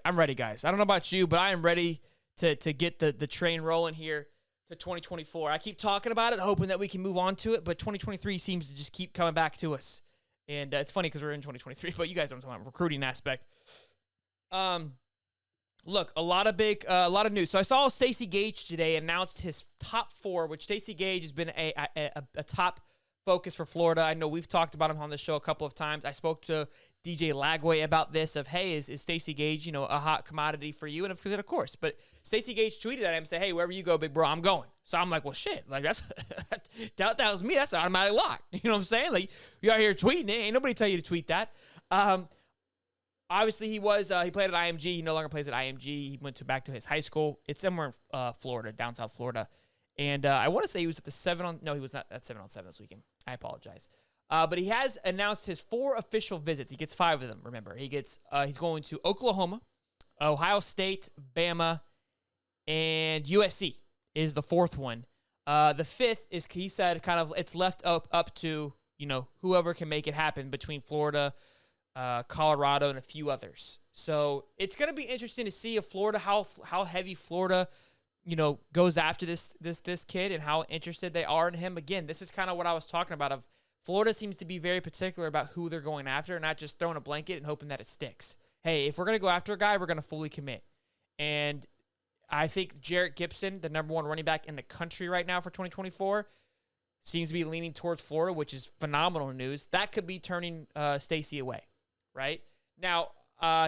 I'm ready, guys. I don't know about you, but I am ready to get the train rolling here to 2024. I keep talking about it, hoping that we can move on to it, but 2023 seems to just keep coming back to us. And it's funny because we're in 2023, but you guys don't talk about recruiting aspect. Look, a lot of news. So I saw Stacey Gage today announced his top 4, which Stacey Gage has been a top focus for Florida. I know we've talked about him on the show a couple of times. I spoke to DJ Lagway about this of, hey, is Stacey Gage, a hot commodity for you? And of course. But Stacey Gage tweeted at him and said, hey, wherever you go, big bro, I'm going. So I'm like, well, shit. Like, that was me. That's an automatic lock. You know what I'm saying? Like, you out here tweeting it. Ain't nobody tell you to tweet that. Obviously, he played at IMG. He no longer plays at IMG. He went back to his high school. It's somewhere in Florida, down South Florida. And I want to say he was at the 7-on. No, he was not at 7-on-7 this weekend. I apologize. But he has announced his 4 official visits. He gets 5 of them, remember. He's going to Oklahoma, Ohio State, Bama, and USC is the 4th one. The 5th is, he said, kind of, it's left up to, whoever can make it happen between Florida, Colorado, and a few others. So it's going to be interesting to see if Florida, how heavy Florida, goes after this kid and how interested they are in him. Again, this is kind of what I was talking about of Florida seems to be very particular about who they're going after, not just throwing a blanket and hoping that it sticks. Hey, if we're going to go after a guy, we're going to fully commit. And I think Jarrett Gibson, the number 1 running back in the country right now for 2024, seems to be leaning towards Florida, which is phenomenal news. That could be turning Stacey away, right? Now,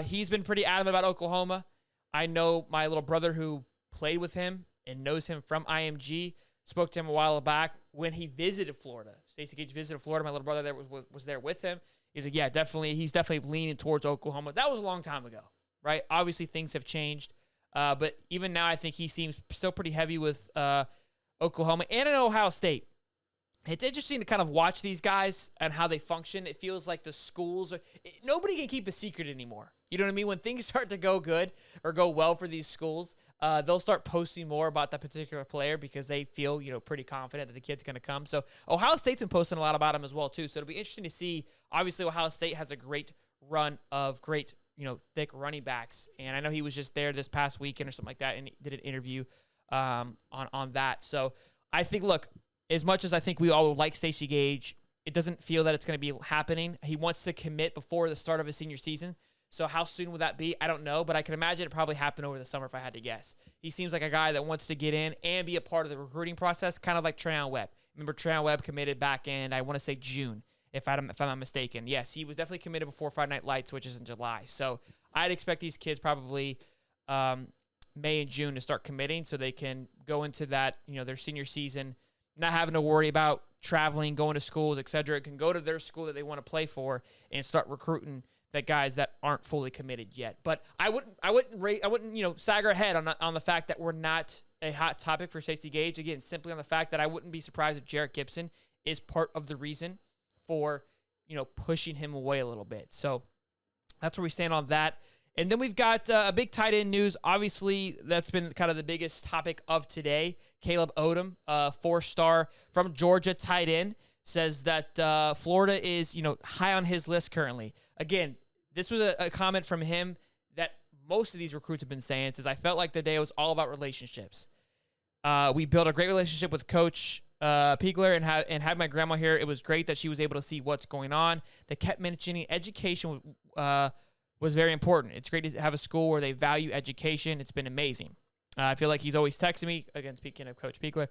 he's been pretty adamant about Oklahoma. I know my little brother who played with him and knows him from IMG, spoke to him a while back when he visited Florida. Stacey Gage visited Florida. My little brother there was there with him. He's like, yeah, definitely. He's definitely leaning towards Oklahoma. That was a long time ago, right? Obviously, things have changed. But even now, I think he seems still pretty heavy with Oklahoma and in Ohio State. It's interesting to kind of watch these guys and how they function. It feels like the schools nobody can keep a secret anymore. You know what I mean? When things start to go good or go well for these schools, they'll start posting more about that particular player because they feel, pretty confident that the kid's going to come. So Ohio State's been posting a lot about him as well, too. So it'll be interesting to see. Obviously, Ohio State has a great run of great, thick running backs. And I know he was just there this past weekend or something like that and did an interview on that. So I think, look, as much as I think we all would like Stacey Gage, it doesn't feel that it's going to be happening. He wants to commit before the start of his senior season. So how soon would that be? I don't know, but I can imagine it probably happen over the summer if I had to guess. He seems like a guy that wants to get in and be a part of the recruiting process, kind of like Treyon Webb. Remember, Treyon Webb committed back in, I want to say June, if I'm not mistaken. Yes, he was definitely committed before Friday Night Lights, which is in July. So I'd expect these kids probably May and June to start committing so they can go into that, their senior season, not having to worry about traveling, going to schools, etc. It can go to their school that they want to play for and start recruiting the guys that aren't fully committed yet. But I wouldn't sag our head on the fact that we're not a hot topic for Stacey Gage. Again, simply on the fact that I wouldn't be surprised if Jarrett Gibson is part of the reason for pushing him away a little bit. So that's where we stand on that. And then we've got a big tight end news. Obviously, that's been kind of the biggest topic of today. Caleb Odom, 4-star from Georgia tight end, says that Florida is, high on his list currently. Again, this was a comment from him that most of these recruits have been saying, says, I felt like the day was all about relationships. We built a great relationship with Coach Piegler and had my grandma here. It was great that she was able to see what's going on. They kept mentioning education was very important. It's great to have a school where they value education. It's been amazing. I feel like he's always texting me, again, speaking of Coach Piegler,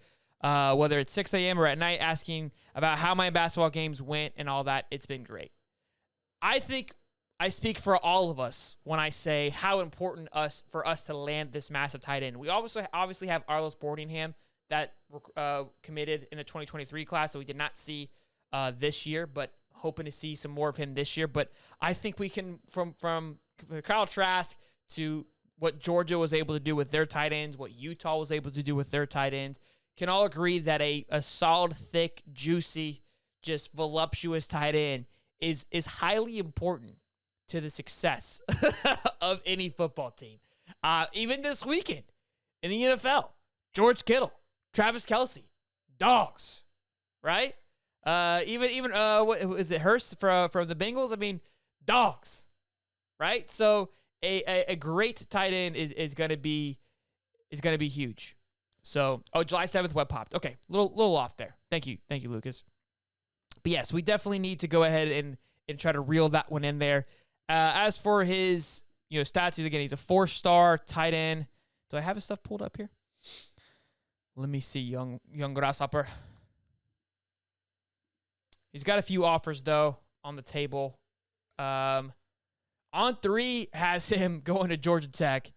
whether it's 6 a.m. or at night, asking about how my basketball games went and all that. It's been great. I think I speak for all of us when I say how important for us to land this massive tight end. We obviously have Arlos Boardingham that committed in the 2023 class that we did not see this year, but hoping to see some more of him this year. But I think we can, from Kyle Trask to what Georgia was able to do with their tight ends, what Utah was able to do with their tight ends, can all agree that a solid, thick, juicy, just voluptuous tight end is highly important to the success of any football team. Even this weekend in the NFL, George Kittle, Travis Kelce, dogs, right? Even what is it, Hurst from the Bengals? I mean, dogs, right? So a great tight end is gonna be huge. So, July 7th, web popped. Okay, little off there. Thank you, Lucas. But yes, we definitely need to go ahead and try to reel that one in there. As for his stats, he's a 4-star tight end. Do I have his stuff pulled up here? Let me see, young grasshopper. He's got a few offers though on the table. On 3 has him going to Georgia Tech.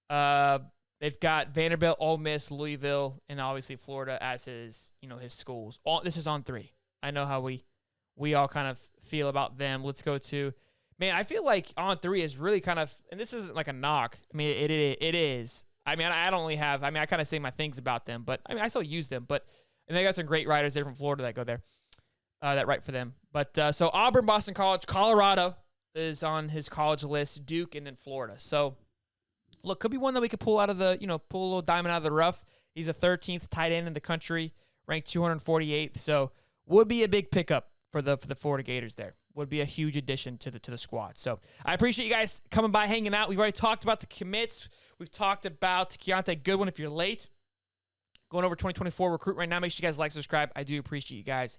They've got Vanderbilt, Ole Miss, Louisville, and obviously Florida as his schools. This is on 3. I know how we all kind of feel about them. Let's go to, man, I feel like on 3 is really kind of, and this isn't like a knock. I mean, it is. I mean, I don't really have, I kind of say my things about them, but I mean, I still use them. And they got some great writers there from Florida that go there, that write for them. But so Auburn, Boston College, Colorado is on his college list, Duke, and then Florida. So, look, could be one that we could pull out of the, pull a little diamond out of the rough. He's a 13th tight end in the country, ranked 248th. So, would be a big pickup for the Florida Gators there. Would be a huge addition to the squad. So, I appreciate you guys coming by, hanging out. We've already talked about the commits. We've talked about Keontae Goodwin if you're late. Going over 2024 recruit right now. Make sure you guys like, subscribe. I do appreciate you guys.